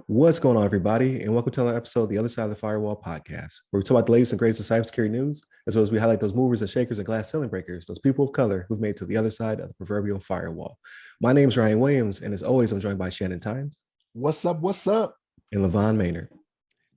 What's going on, everybody, and welcome to another episode of the Other Side of the Firewall podcast, where we talk about the latest and greatest of cybersecurity news, as well as we highlight those movers and shakers and glass ceiling breakers, those people of color who've made it to the other side of the proverbial firewall. My name is Ryan Williams, and as always, I'm joined by Shannon Tynes. What's up? What's up? And LeVon Maynard.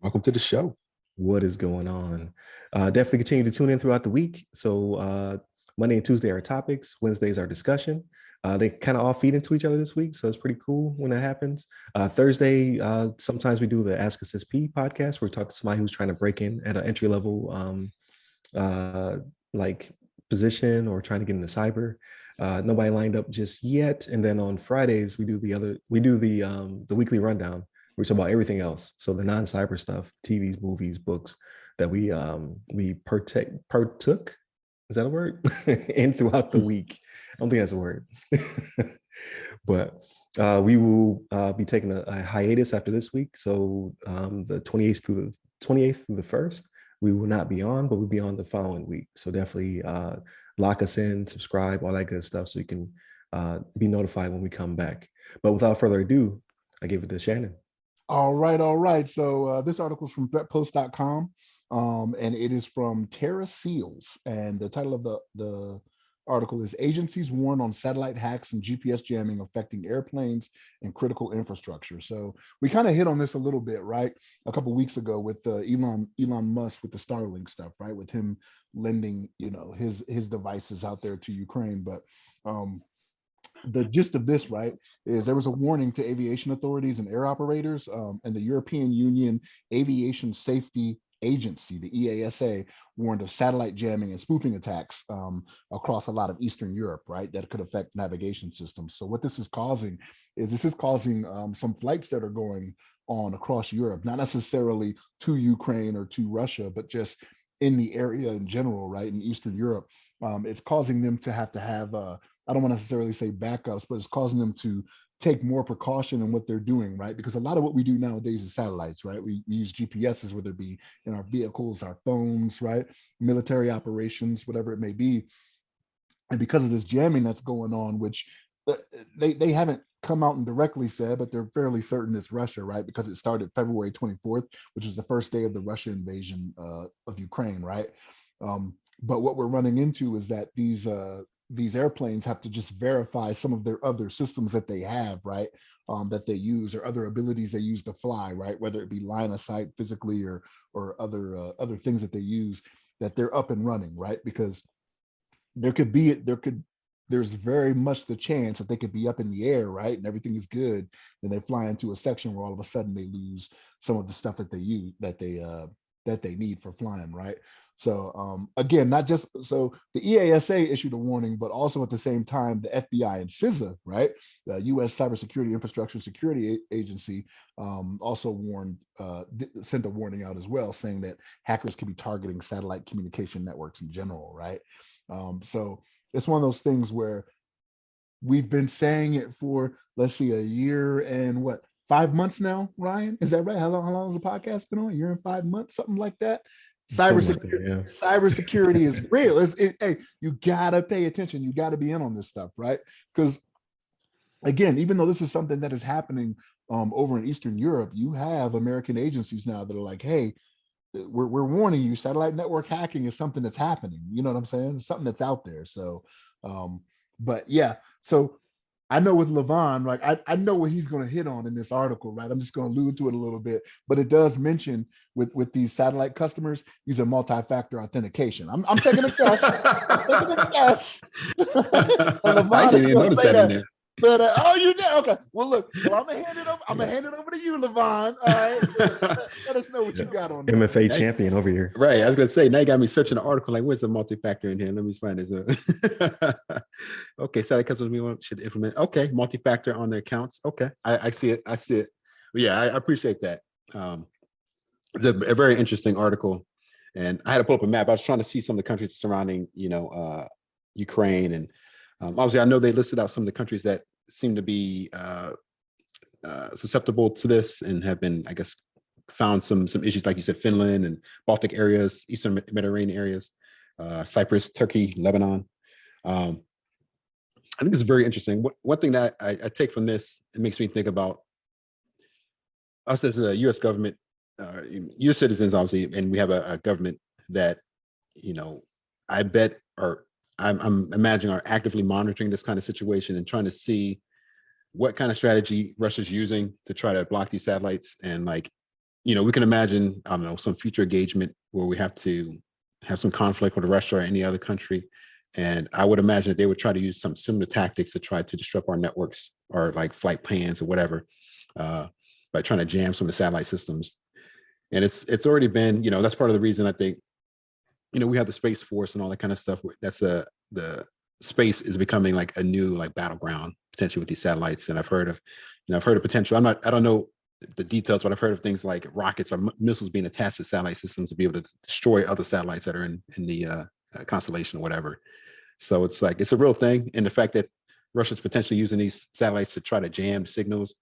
Welcome to the show. What is going on? Definitely continue to tune in throughout the week. So Monday and Tuesday are topics. Wednesdays are discussion. They kind of all feed into each other this week, so it's pretty cool when that happens. Thursday, sometimes we do the Ask Us SP podcast, where we talk to somebody who's trying to break in at an entry level like position or trying to get into cyber. Nobody lined up just yet. And then on Fridays, we do the weekly rundown. We talk about everything else, so the non-cyber stuff, TVs, movies, books that we partook. Is that a word? And throughout the week. I don't think that's a word. But we will be taking a hiatus after this week. So the 28th through the 1st, we will not be on, but we'll be on the following week. So definitely lock us in, subscribe, all that good stuff, so you can be notified when we come back. But without further ado, I give it to Shannon. All right. So this article is from threatpost.com, and it is from Terra Seals. And the title of the article is Agencies Warn on Satellite Hacks and GPS Jamming Affecting Airplanes and Critical Infrastructure. So we kind of hit on this a little bit, right? A couple of weeks ago with Elon Musk with the Starlink stuff, right? With him lending, his devices out there to Ukraine. But the gist of this, right, is there was a warning to aviation authorities and air operators, and the European Union Aviation Safety Agency, the EASA, warned of satellite jamming and spoofing attacks across a lot of Eastern Europe, right, that could affect navigation systems. So what this is causing some flights that are going on across Europe, not necessarily to Ukraine or to Russia, but just in the area in general, right, in Eastern Europe. It's causing them to have I don't want to necessarily say backups, but it's causing them to take more precaution in what they're doing, right? Because a lot of what we do nowadays is satellites, right? We use GPSs, whether it be in our vehicles, our phones, right? Military operations, whatever it may be. And because of this jamming that's going on, which they haven't come out and directly said, but they're fairly certain it's Russia, right? Because it started February 24th, which was the first day of the Russian invasion of Ukraine, right? But what we're running into is that these airplanes have to just verify some of their other systems that they have, right? That they use, or other abilities they use to fly, right? Whether it be line of sight physically or other things that they use, that they're up and running, right? Because there's very much the chance that they could be up in the air, right? And everything is good. Then they fly into a section where all of a sudden they lose some of the stuff that they use, that they need for flying, right? So again, not just so the EASA issued a warning, but also at the same time, the FBI and CISA, right, the U.S. Cybersecurity Infrastructure Security Agency, also sent a warning out as well, saying that hackers could be targeting satellite communication networks in general, right? So it's one of those things where we've been saying it for, let's see, a year and 5 months now, Ryan? Is that right? How long has the podcast been on? A year and 5 months, something like that? Cybersecurity is real. Hey, you gotta pay attention. You gotta be in on this stuff, right? Because again, even though this is something that is happening over in Eastern Europe, you have American agencies now that are like, hey, we're warning you, satellite network hacking is something that's happening. You know what I'm saying? It's something that's out there. So, but yeah, so I know with LeVon, right, I know what he's going to hit on in this article, right? I'm just going to allude to it a little bit, but it does mention with these satellite customers using multi-factor authentication. I'm taking a guess. I didn't even notice that in there. But you did? Okay. Well, look. Well, I'm gonna hand it over to you, LeVon. All right. Let us know what you got on that. MFA champion over here. Right. I was gonna say, now you got me searching the article. Like, where's the multi-factor in here? Let me find this. Okay, so because we should implement. Okay, multi-factor on their accounts. Okay, I see it. But yeah, I appreciate that. It's a very interesting article, and I had to pull up a map. I was trying to see some of the countries surrounding, Ukraine, and obviously I know they listed out some of the countries that seem to be susceptible to this and have been, I guess, found some issues, like you said, Finland and Baltic areas, Eastern Mediterranean areas, Cyprus, Turkey, Lebanon. I think it's very interesting. One thing that I take from this, it makes me think about us as a U.S. government, U.S. citizens, obviously, and we have a government that, you know, I bet, or I'm imagining are actively monitoring this kind of situation and trying to see what kind of strategy Russia's using to try to block these satellites. And like, you know, we can imagine, I don't know, some future engagement where we have to have some conflict with Russia or any other country. And I would imagine that they would try to use some similar tactics to try to disrupt our networks or like flight plans or whatever, uh, by trying to jam some of the satellite systems. And it's already been, you know, that's part of the reason I think, you know, we have the Space Force and all that kind of stuff. That's the space is becoming like a new like battleground potentially with these satellites. And I've heard of, you know, I've heard of potential. I don't know the details, but I've heard of things like rockets or missiles being attached to satellite systems to be able to destroy other satellites that are in the constellation or whatever. So it's like it's a real thing, and the fact that Russia's potentially using these satellites to try to jam signals.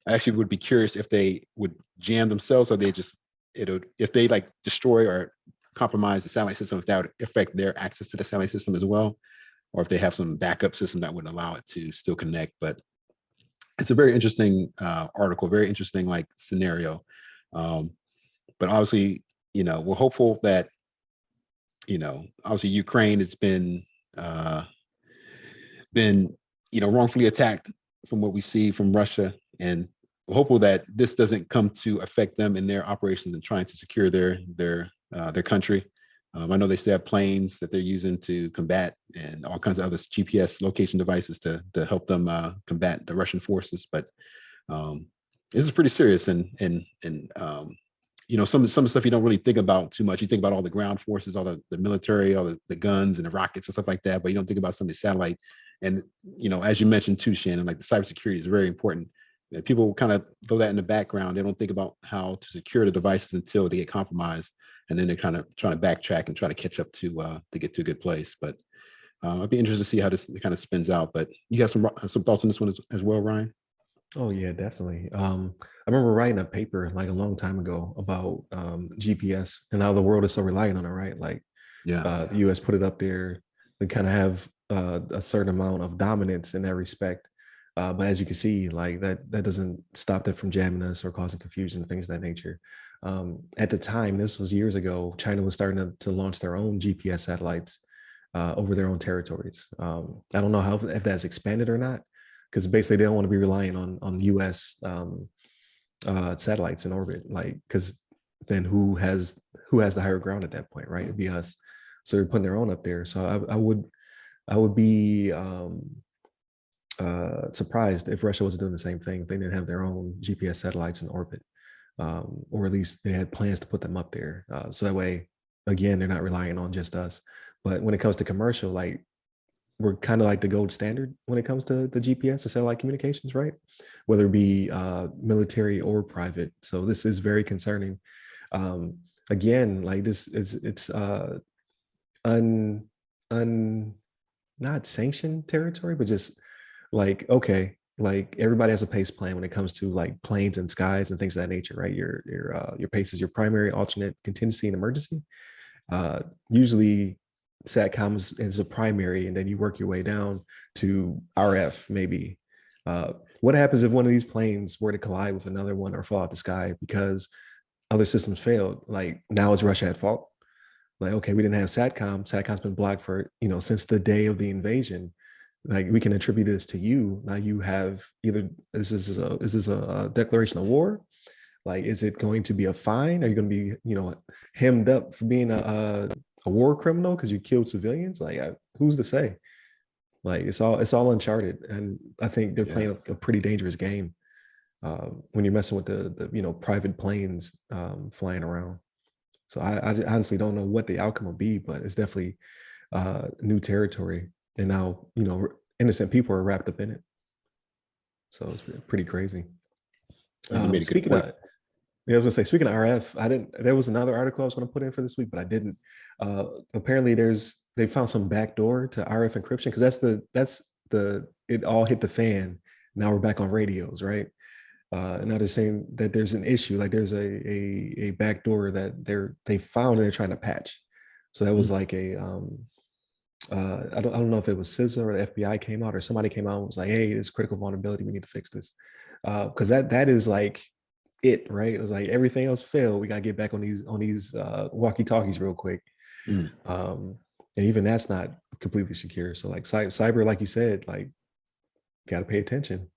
I actually would be curious if they would jam themselves, or they just if they like destroy or compromise the satellite system, if that would affect their access to the satellite system as well, or if they have some backup system that would allow it to still connect. But it's a very interesting article, very interesting like scenario. Um, but obviously, you know, we're hopeful that, you know, obviously Ukraine has uh, been, you know, wrongfully attacked from what we see from Russia, and we're hopeful that this doesn't come to affect them in their operations and trying to secure their country. I know they still have planes that they're using to combat and all kinds of other GPS location devices to help them combat the Russian forces. But this is pretty serious, and you know, some of the stuff you don't really think about too much. You think about all the ground forces, all the military, all the guns and the rockets and stuff like that, but you don't think about some of the satellite. And you know, as you mentioned too, Shannon, like the cybersecurity is very important. People kind of throw that in the background. They don't think about how to secure the devices until they get compromised, and then they're kind of trying to backtrack and try to catch up to get to a good place. But I'd be interested to see how this kind of spins out. But you have some thoughts on this one as well, Ryan? Oh yeah, definitely. I remember writing a paper like a long time ago about GPS and how the world is so reliant on it, right? Like Yeah. the US put it up there. We kind of have a certain amount of dominance in that respect. But as you can see, like that doesn't stop them from jamming us or causing confusion, things of that nature. At the time, this was years ago, China was starting to launch their own GPS satellites over their own territories. I don't know how if that's expanded or not, because basically they don't want to be relying on U.S. Satellites in orbit, like because then who has the higher ground at that point, right? It'd be us. So they're putting their own up there. So I would be surprised if Russia was doing the same thing. If they didn't have their own GPS satellites in orbit, or at least they had plans to put them up there. So that way, again, they're not relying on just us. But when it comes to commercial, like we're kind of like the gold standard when it comes to the GPS, the satellite communications, right? Whether it be military or private. So this is very concerning. Again, like this is it's un un not sanctioned territory, but just like okay, like everybody has a pace plan when it comes to like planes and skies and things of that nature, right? Your pace is your primary, alternate, contingency, and emergency. Usually satcom is a primary, and then you work your way down to RF maybe. What happens if one of these planes were to collide with another one or fall out the sky because other systems failed? Like now is Russia at fault? Like, okay, we didn't have satcom. Satcom's been blocked for, since the day of the invasion. Like we can attribute this to you. Now you have either is this a declaration of war? Like, is it going to be a fine? Are you going to be, hemmed up for being a war criminal because you killed civilians? Like, who's to say? Like, it's all uncharted, and I think they're playing a pretty dangerous game when you're messing with the private planes flying around. So I honestly don't know what the outcome will be, but it's definitely new territory, and now innocent people are wrapped up in it. So it's pretty crazy. You made a good Speaking point. of, yeah, I was gonna say, speaking of RF, I didn't. There was another article I was gonna put in for this week, but I didn't. Apparently, they found some backdoor to RF encryption because that's the it all hit the fan. Now we're back on radios, right? Now they're saying that there's an issue, like there's a backdoor that they found and they're trying to patch. So that was like I don't know if it was CISA or the FBI came out or somebody came out and was like, hey, this critical vulnerability, we need to fix this. Because that is like it, right? It was like everything else failed. We gotta get back on these walkie-talkies real quick. Mm. And even that's not completely secure. So like cyber, like you said, like gotta pay attention.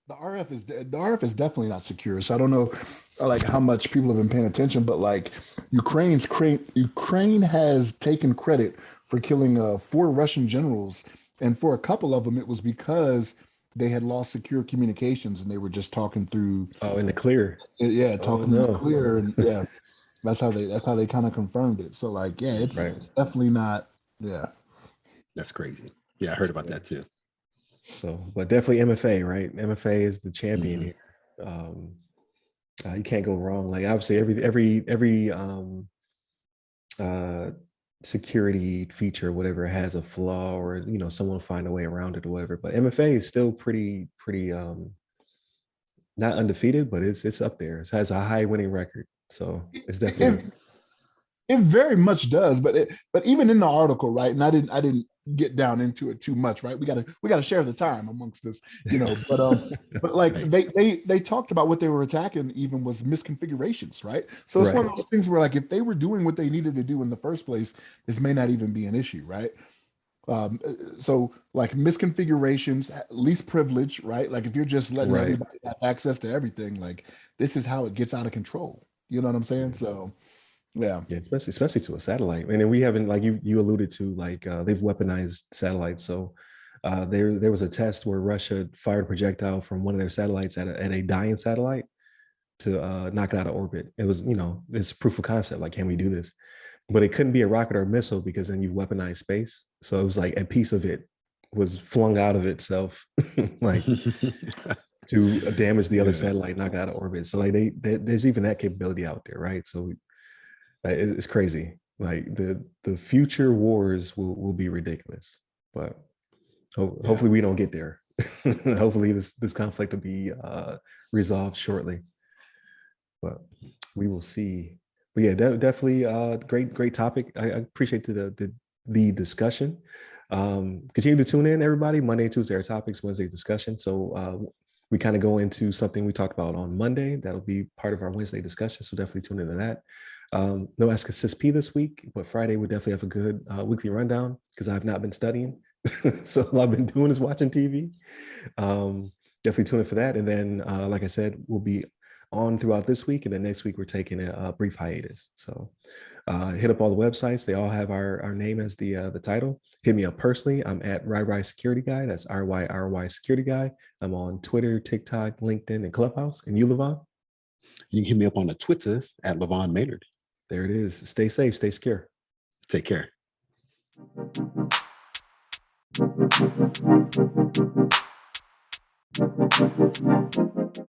The RF is definitely not secure. So I don't know like how much people have been paying attention, but like Ukraine has taken credit for killing 4 Russian generals, and for a couple of them, it was because they had lost secure communications and they were just talking through, Oh, in the clear. yeah, Oh talking in the no. clear, and yeah, that's how they kind of confirmed it. So like, yeah, Right. it's definitely not, yeah. That's crazy. Yeah, I heard about that too. So, but definitely MFA, right? MFA is the champion Mhm. here. You can't go wrong. Like obviously, every uh, security feature, whatever, has a flaw, or someone will find a way around it or whatever. But MFA is still pretty not undefeated, but it's up there. It has a high winning record, so it's It, definitely It very much does, but even in the article, right? And I didn't get down into it too much, right? We gotta share the time amongst us, but like Right. they talked about what they were attacking even was misconfigurations, right? So it's one right. of those things where like if they were doing what they needed to do in the first place, this may not even be an issue, right? So like misconfigurations, least privilege, right? Like if you're just letting Right. everybody have access to everything, like this is how it gets out of control. You know what I'm saying? So yeah. Yeah, especially to a satellite. And then we haven't, like you alluded to, like they've weaponized satellites. So there was a test where Russia fired a projectile from one of their satellites at a dying satellite to knock it out of orbit. It was, it's proof of concept. Like, can we do this? But it couldn't be a rocket or a missile because then you weaponize space. So it was like a piece of it was flung out of itself, like to damage the other Yeah. satellite, knock it out of orbit. So like there's even that capability out there, right? So it's crazy. Like the future wars will be ridiculous, but Yeah. hopefully we don't get there. Hopefully this conflict will be resolved shortly, but we will see. But yeah, definitely great topic. I appreciate the discussion. Continue to tune in, everybody. Monday and Tuesday are topics, Wednesday discussion. So we kind of go into something we talked about on Monday. That'll be part of our Wednesday discussion. So definitely tune into that. No Ask Assist P this week, but Friday we definitely have a good weekly rundown because I've not been studying. So all I've been doing is watching TV. Definitely tune in for that. And then, like I said, we'll be on throughout this week. And then next week, we're taking a brief hiatus. So hit up all the websites. They all have our name as the title. Hit me up personally. I'm at RyRy Security Guy. That's RYRY Security Guy. I'm on Twitter, TikTok, LinkedIn, and Clubhouse. And you, LeVon? You can hit me up on the Twitters at LeVon Maynard. There it is. Stay safe, stay secure. Take care.